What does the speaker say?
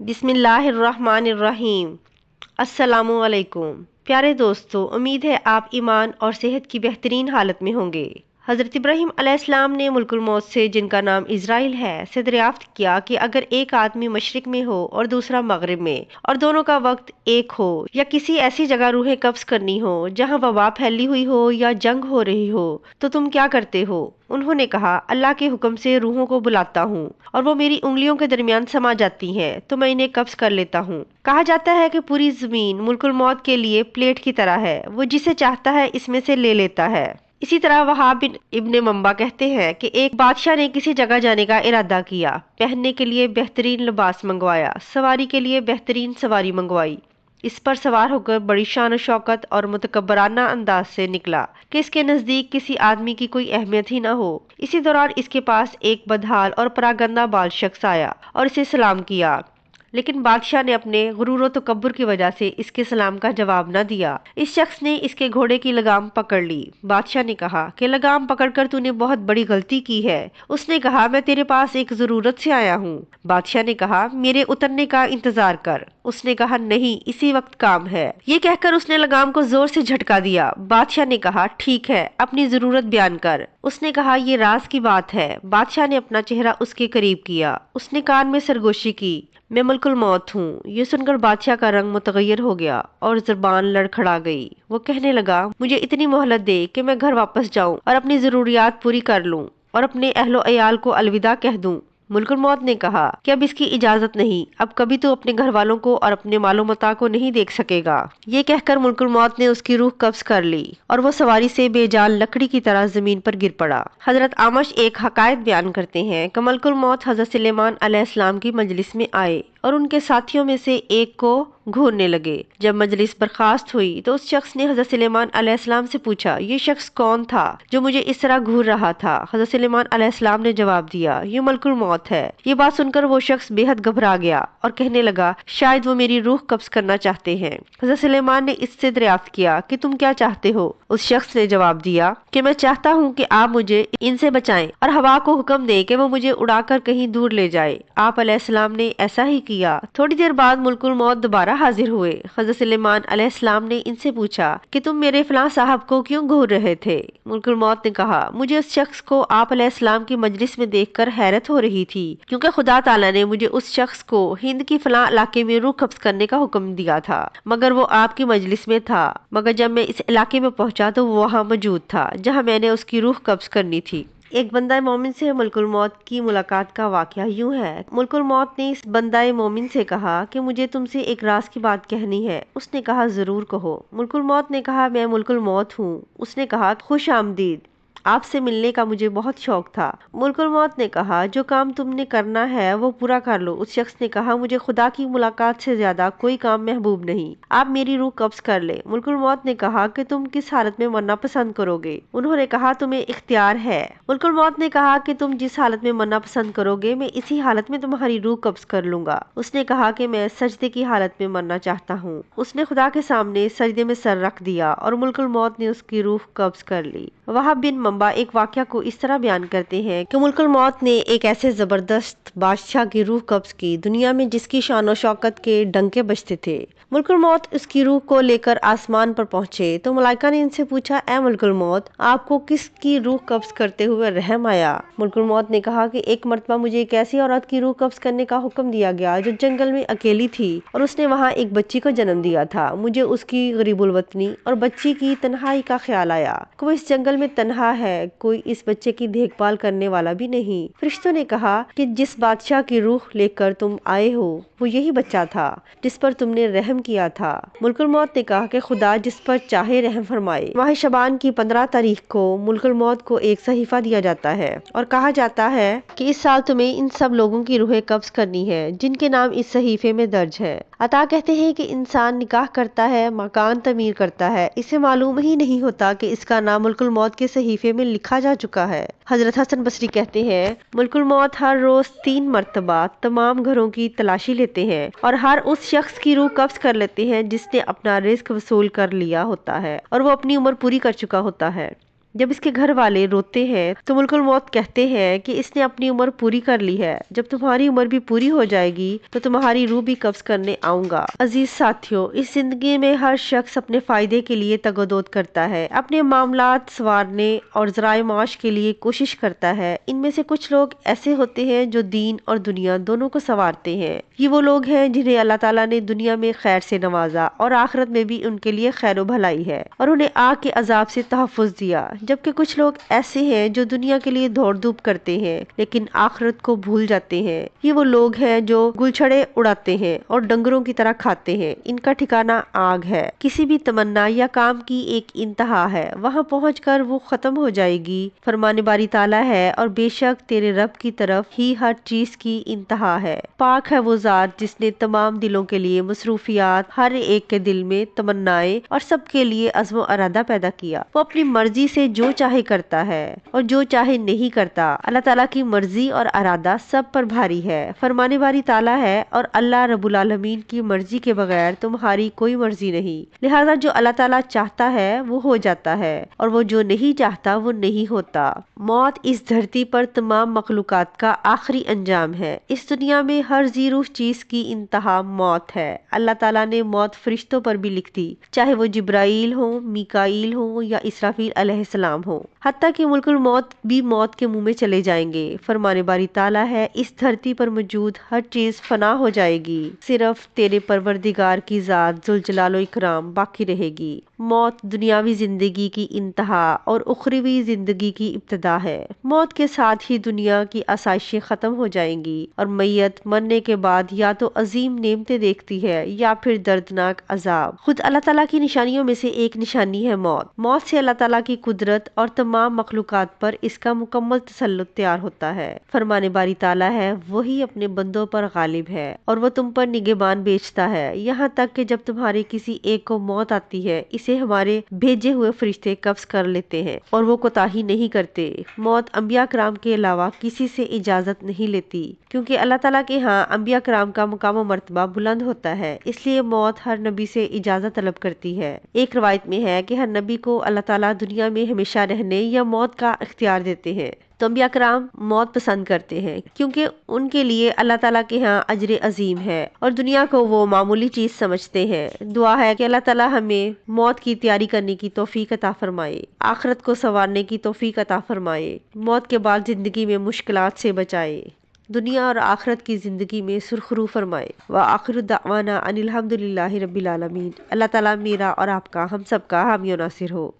بسم اللہ الرحمن الرحیم۔ السلام علیکم پیارے دوستو، امید ہے آپ ایمان اور صحت کی بہترین حالت میں ہوں گے۔ حضرت ابراہیم علیہ السلام نے ملک الموت سے، جن کا نام اسرائیل ہے، سے دریافت کیا کہ اگر ایک آدمی مشرق میں ہو اور دوسرا مغرب میں، اور دونوں کا وقت ایک ہو، یا کسی ایسی جگہ روحیں قبض کرنی ہو جہاں وبا پھیلی ہوئی ہو یا جنگ ہو رہی ہو، تو تم کیا کرتے ہو؟ انہوں نے کہا، اللہ کے حکم سے روحوں کو بلاتا ہوں اور وہ میری انگلیوں کے درمیان سما جاتی ہیں تو میں انہیں قبض کر لیتا ہوں۔ کہا جاتا ہے کہ پوری زمین ملک الموت کے لیے پلیٹ کی طرح ہے، وہ جسے چاہتا ہے اس میں سے لے لیتا ہے۔ اسی طرح وہاب بن ابن منبع کہتے ہیں کہ ایک بادشاہ نے کسی جگہ جانے کا ارادہ کیا، پہننے کے لیے بہترین لباس منگوایا، سواری کے لیے بہترین سواری منگوائی، اس پر سوار ہو کر بڑی شان و شوکت اور متکبرانہ انداز سے نکلا کہ اس کے نزدیک کسی آدمی کی کوئی اہمیت ہی نہ ہو۔ اسی دوران اس کے پاس ایک بدحال اور پراگندہ بال شخص آیا اور اسے سلام کیا، لیکن بادشاہ نے اپنے غرور و تکبر کی وجہ سے اس کے سلام کا جواب نہ دیا۔ اس شخص نے اس کے گھوڑے کی لگام پکڑ لی۔ بادشاہ نے کہا کہ لگام پکڑ کر تو نے بہت بڑی غلطی کی ہے۔ اس نے کہا، میں تیرے پاس ایک ضرورت سے آیا ہوں۔ بادشاہ نے کہا، میرے اترنے کا انتظار کر۔ اس نے کہا، نہیں، اسی وقت کام ہے۔ یہ کہہ کر اس نے لگام کو زور سے جھٹکا دیا۔ بادشاہ نے کہا، ٹھیک ہے، اپنی ضرورت بیان کر۔ اس نے کہا، یہ راز کی بات ہے۔ بادشاہ نے اپنا چہرہ اس کے قریب کیا۔ اس نے کان میں سرگوشی کی، میں ملک الموت ہوں۔ یہ سن کر بادشاہ کا رنگ متغیر ہو گیا اور زبان لڑکھڑا گئی۔ وہ کہنے لگا، مجھے اتنی مہلت دے کہ میں گھر واپس جاؤں اور اپنی ضروریات پوری کر لوں اور اپنے اہل و عیال کو الوداع کہہ دوں۔ ملک الموت نے کہا کہ اب اس کی اجازت نہیں، اب کبھی تو اپنے گھر والوں کو اور اپنے مال و متاع کو نہیں دیکھ سکے گا۔ یہ کہہ کر ملک الموت نے اس کی روح قبض کر لی اور وہ سواری سے بے جان لکڑی کی طرح زمین پر گر پڑا۔ حضرت اعمش ایک حکایت بیان کرتے ہیں کہ ملک الموت حضرت سلیمان علیہ السلام کی مجلس میں آئے اور ان کے ساتھیوں میں سے ایک کو گھورنے لگے۔ جب مجلس برخاست ہوئی تو اس شخص نے حضرت سلیمان علیہ السلام سے پوچھا، یہ شخص کون تھا جو مجھے اس طرح گھور رہا تھا؟ حضرت سلیمان علیہ السلام نے جواب دیا، یہ ملک الموت ہے۔ یہ بات سن کر وہ شخص بے حد گھبرا گیا اور کہنے لگا، شاید وہ میری روح قبض کرنا چاہتے ہیں۔ حضرت سلیمان نے اس سے دریافت کیا کہ تم کیا چاہتے ہو؟ اس شخص نے جواب دیا کہ میں چاہتا ہوں کہ آپ مجھے ان سے بچائیں اور ہوا کو حکم دیں کہ وہ مجھے اڑا کر کہیں دور لے جائے۔ آپ علیہ السلام نے ایسا ہی کیا۔ تھوڑی دیر بعد ملک الموت دوبارہ حاضر ہوئے۔ حضرت سلیمان علیہ السلام نے ان سے پوچھا کہ تم میرے فلاں صاحب کو کیوں گھور رہے تھے؟ ملک الموت نے کہا، مجھے اس شخص کو آپ علیہ السلام کی مجلس میں دیکھ کر حیرت ہو رہی تھی، کیونکہ خدا تعالیٰ نے مجھے اس شخص کو ہند کی فلاں علاقے میں روح قبض کرنے کا حکم دیا تھا، مگر وہ آپ کی مجلس میں تھا، مگر جب میں اس علاقے میں پہنچا تو وہ وہاں موجود تھا جہاں میں نے اس کی روح قبض کرنی تھی۔ ایک بندہ مومن سے ملک الموت کی ملاقات کا واقعہ یوں ہے۔ ملک الموت نے اس بندہ مومن سے کہا کہ مجھے تم سے ایک راز کی بات کہنی ہے۔ اس نے کہا، ضرور کہو۔ ملک الموت نے کہا، میں ملک الموت ہوں۔ اس نے کہا، خوش آمدید، آپ سے ملنے کا مجھے بہت شوق تھا۔ ملک الموت نے کہا، جو کام تم نے کرنا ہے وہ پورا کر لو۔ اس شخص نے کہا، مجھے خدا کی ملاقات سے زیادہ کوئی کام محبوب نہیں، آپ میری روح قبض کر لیں۔ ملک الموت نے کہا کہ تم کس حالت میں مرنا پسند کرو گے؟ انہوں نے کہا، تمہیں اختیار ہے۔ ملک الموت نے کہا کہ تم جس حالت میں مرنا پسند کرو گے میں اسی حالت میں تمہاری روح قبض کر لوں گا۔ اس نے کہا کہ میں سجدے کی حالت میں مرنا چاہتا ہوں۔ اس نے خدا کے سامنے سجدے میں سر رکھ دیا اور ملک الموت نے اس کی روح قبض کر لی۔ وہاب بن منبع ایک واقعہ کو اس طرح بیان کرتے ہیں کہ ملک الموت نے ایک ایسے زبردست بادشاہ کی روح قبض کی دنیا میں جس کی شان و شوکت کے ڈنکے بجتے تھے۔ ملک الموت اس کی روح کو لے کر آسمان پر پہنچے تو ملائکہ نے ان سے پوچھا، اے ملک الموت، آپ کو کس کی روح قبض کرتے ہوئے رحم آیا؟ ملک الموت نے کہا کہ ایک مرتبہ مجھے ایک ایسی عورت کی روح قبض کرنے کا حکم دیا گیا جو جنگل میں اکیلی تھی اور اس نے وہاں ایک بچی کو جنم دیا تھا۔ مجھے اس کی غریب الوطنی اور بچی کی تنہائی کا خیال آیا کہ وہ اس جنگل میں تنہا ہے، کوئی اس بچے کی دیکھ بھال کرنے والا بھی نہیں۔ فرشتوں نے کہا کہ جس بادشاہ کی روح لے کر تم آئے ہو وہ یہی بچہ تھا جس پر تم نے رحم کیا تھا۔ ملک الموت نے کہا کہ خدا جس پر چاہے رحم فرمائے۔ ماہ شعبان کی 15 تاریخ کو ملک الموت کو ایک صحیفہ دیا جاتا ہے اور کہا جاتا ہے کہ اس سال تمہیں ان سب لوگوں کی روحیں قبض کرنی ہے جن کے نام اس صحیفے میں درج ہے۔ عطا کہتے ہیں کہ انسان نکاح کرتا ہے، مکان تعمیر کرتا ہے، اسے معلوم ہی نہیں ہوتا کہ اس کا نام ملک الموت کے صحیفے میں لکھا جا چکا ہے۔ حضرت حسن بصری کہتے ہیں، ملک الموت ہر روز 3 مرتبہ تمام گھروں کی تلاشی لیتے ہیں اور ہر اس شخص کی روح قبض کر لیتے ہیں جس نے اپنا رزق وصول کر لیا ہوتا ہے اور وہ اپنی عمر پوری کر چکا ہوتا ہے۔ جب اس کے گھر والے روتے ہیں تو ملک الموت کہتے ہیں کہ اس نے اپنی عمر پوری کر لی ہے، جب تمہاری عمر بھی پوری ہو جائے گی تو تمہاری روح بھی قبض کرنے آؤں گا۔ عزیز ساتھیو، اس زندگی میں ہر شخص اپنے فائدے کے لیے تگ و دود کرتا ہے، اپنے معاملات سنوارنے اور ذرائع معاش کے لیے کوشش کرتا ہے۔ ان میں سے کچھ لوگ ایسے ہوتے ہیں جو دین اور دنیا دونوں کو سنوارتے ہیں۔ یہ وہ لوگ ہیں جنہیں اللہ تعالیٰ نے دنیا میں خیر سے نوازا اور آخرت میں بھی ان کے لیے خیر و بھلائی ہے اور انہیں آگ کے عذاب سے تحفظ دیا، جبکہ کچھ لوگ ایسے ہیں جو دنیا کے لیے دوڑ دھوپ کرتے ہیں لیکن آخرت کو بھول جاتے ہیں۔ یہ وہ لوگ ہیں جو گلچھڑے اڑاتے ہیں اور ڈنگروں کی طرح کھاتے ہیں، ان کا ٹھکانہ آگ ہے۔ کسی بھی تمنا یا کام کی ایک انتہا ہے، وہاں پہنچ کر وہ ختم ہو جائے گی۔ فرمان باری تعالیٰ ہے، اور بے شک تیرے رب کی طرف ہی ہر چیز کی انتہا ہے۔ پاک ہے وہ ذات جس نے تمام دلوں کے لیے مصروفیات، ہر ایک کے دل میں تمنائیں اور سب کے لیے عزم و ارادہ پیدا کیا۔ وہ اپنی مرضی سے جو چاہے کرتا ہے اور جو چاہے نہیں کرتا۔ اللہ تعالیٰ کی مرضی اور ارادہ سب پر بھاری ہے۔ فرمان باری تعالیٰ ہے، اور اللہ رب العالمین کی مرضی کے بغیر تمہاری کوئی مرضی نہیں، لہذا جو اللہ تعالیٰ چاہتا ہے وہ ہو جاتا ہے، اور وہ جو نہیں چاہتا وہ نہیں ہوتا۔ موت اس دھرتی پر تمام مخلوقات کا آخری انجام ہے۔ اس دنیا میں ہر ذی روح چیز کی انتہا موت ہے۔ اللہ تعالیٰ نے موت فرشتوں پر بھی لکھ دی، چاہے وہ جبرائیل ہوں، میکائیل ہوں یا اسرافیل علیہ السلام ہوں، حتیٰ کہ ملک الموت بھی موت کے منہ میں چلے جائیں گے۔ فرمان باری تعالیٰ ہے، اس دھرتی پر موجود ہر چیز فنا ہو جائے گی، صرف تیرے پروردگار کی ذات ذوالجلال و اکرام باقی رہے گی۔ موت دنیاوی زندگی کی انتہا اور اخروی زندگی کی ابتدا ہے۔ موت کے ساتھ ہی دنیا کی آسائشیں ختم ہو جائیں گی، اور میت مرنے کے بعد یا تو عظیم نعمتیں دیکھتی ہے یا پھر دردناک عذاب۔ خود اللہ تعالیٰ کی نشانیوں میں سے ایک نشانی ہے موت۔ موت سے اللہ تعالیٰ کی قدرت اور تمام مخلوقات پر اس کا مکمل تسلط تیار ہوتا ہے۔ فرمان باری تعالیٰ ہے، وہی اپنے بندوں پر غالب ہے، اور وہ تم پر نگہبان بیچتا ہے، یہاں تک کہ جب تمہارے کسی ایک کو موت آتی ہے، اسے ہمارے بھیجے ہوئے فرشتے قبض کر لیتے ہیں، اور وہ کوتاہی نہیں کرتے۔ موت انبیاء کرام کے علاوہ کسی سے اجازت نہیں لیتی، کیونکہ اللہ تعالیٰ کے ہاں انبیاء کرام کا مقام و مرتبہ بلند ہوتا ہے، اس لیے موت ہر نبی سے اجازت طلب کرتی ہے۔ ایک روایت میں ہے کہ ہر نبی کو اللہ تعالیٰ دنیا میں ہمیشہ رہنے یا موت کا اختیار دیتے ہیں، تو انبیاء کرام موت پسند کرتے ہیں کیونکہ ان کے لیے اللہ تعالیٰ کے ہاں اجر عظیم ہے، اور دنیا کو وہ معمولی چیز سمجھتے ہیں۔ دعا ہے کہ اللہ تعالیٰ ہمیں موت کی تیاری کرنے کی توفیق عطا فرمائے، آخرت کو سنوارنے کی توفیق عطا فرمائے، موت کے بعد زندگی میں مشکلات سے بچائے، دنیا اور آخرت کی زندگی میں سرخرو فرمائے۔ وآخر دعوانا ان الحمد للہ رب العالمین۔ اللہ تعالیٰ میرا اور آپ کا، ہم سب کا حامی و ناصر ہو۔